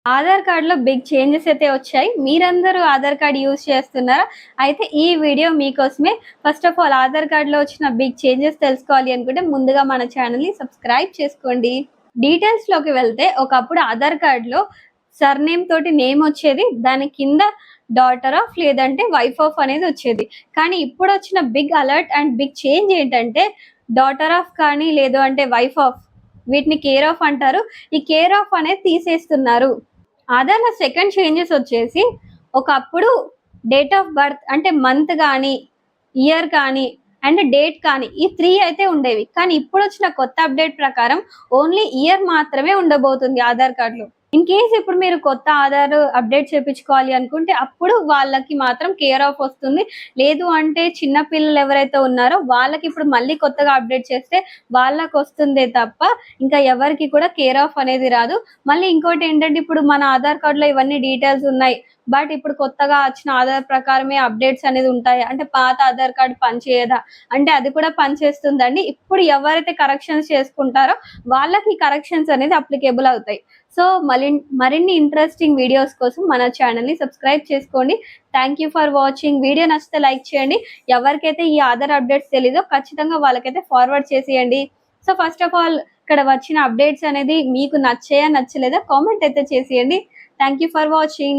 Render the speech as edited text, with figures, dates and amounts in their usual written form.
ఆధార్ కార్డ్‌లో big changes అయితే వచ్చాయి. మీరందరూ ఆధార్ కార్డ్ యూజ్ చేస్తున్నారా? అయితే ఈ వీడియో మీకోసమే. ఫస్ట్ ఆఫ్ ఆల్ ఆధార్ కార్డ్‌లో వచ్చిన బిగ్ చేంజెస్ తెలుసుకోవాలి అనుకుంటే ముందుగా మన ఛానెల్‌ని సబ్స్క్రైబ్ చేసుకోండి. డీటెయిల్స్‌లోకి వెళ్తే ఒకప్పుడు ఆధార్ కార్డ్‌లో సర్‌నేమ్ తోటి నేమ్ వచ్చేది. దాని కింద డాటర్ ఆఫ్ లేదంటే వైఫ్ ఆఫ్ అనేది వచ్చేది. కానీ ఇప్పుడొచ్చిన big alert and big change ఏంటంటే డాటర్ ఆఫ్ కానీ లేదు అంటే వైఫ్ ఆఫ్ వీటిని కేర్ ఆఫ్ అంటారు. ఈ కేర్ ఆఫ్ అనేది తీసేస్తున్నారు. ఆధార్‌లో సెకండ్ చేంజెస్ వచ్చేసి ఒకప్పుడు డేట్ ఆఫ్ బర్త్ అంటే మంత్ కానీ, ఇయర్ కానీ అండ్ డేట్ కానీ ఈ 3 అయితే ఉండేవి. కానీ ఇప్పుడొచ్చిన కొత్త అప్డేట్ ప్రకారం ఓన్లీ ఇయర్ మాత్రమే ఉండబోతుంది ఆధార్ కార్డ్‌లో. ఇన్ కేస్ ఇప్పుడు మీరు కొత్త ఆధార్ అప్డేట్ చేపించుకోవాలి అనుకుంటే అప్పుడు వాళ్ళకి మాత్రం కేర్ ఆఫ్ వస్తుంది. లేదు అంటే చిన్న పిల్లలు ఎవరైతే ఉన్నారో వాళ్ళకి ఇప్పుడు మళ్ళీ కొత్తగా అప్డేట్ చేస్తే వాళ్ళకొస్తుందే తప్ప ఇంకా ఎవరికి కూడా కేర్ ఆఫ్ అనేది రాదు. మళ్ళీ ఇంకోటి ఏంటంటే ఇప్పుడు మన ఆధార్ కార్డ్‌లో ఇవన్నీ డీటెయిల్స్ ఉన్నాయి. బట్ ఇప్పుడు కొత్తగా వచ్చిన ఆధార్ ప్రకారమే అప్డేట్స్ అనేది ఉంటాయి. అంటే పాత ఆధార్ కార్డ్ పనిచేయదా? అంటే అది కూడా పనిచేస్తుందండి. ఇప్పుడు ఎవరైతే కరెక్షన్స్ చేసుకుంటారో వాళ్ళకి కరెక్షన్స్ అనేది అప్లికేబుల్ అవుతాయి. సో మరిన్ని ఇంట్రెస్టింగ్ వీడియోస్ కోసం మన ఛానల్‌ని సబ్స్క్రైబ్ చేసుకోండి. Thank you for watching. Video నచ్చితే లైక్ చేయండి. ఎవరికైతే ఈ ఆధార్ అప్డేట్స్ తెలీదో ఖచ్చితంగా వాళ్ళకైతే ఫార్వర్డ్ చేసేయండి. సో ఫస్ట్ ఆఫ్ ఆల్ ఇక్కడ వచ్చిన అప్డేట్స్ అనేది మీకు నచ్చాయా? నచ్చలేదా? కామెంట్ అయితే చేసేయండి. Thank you for watching.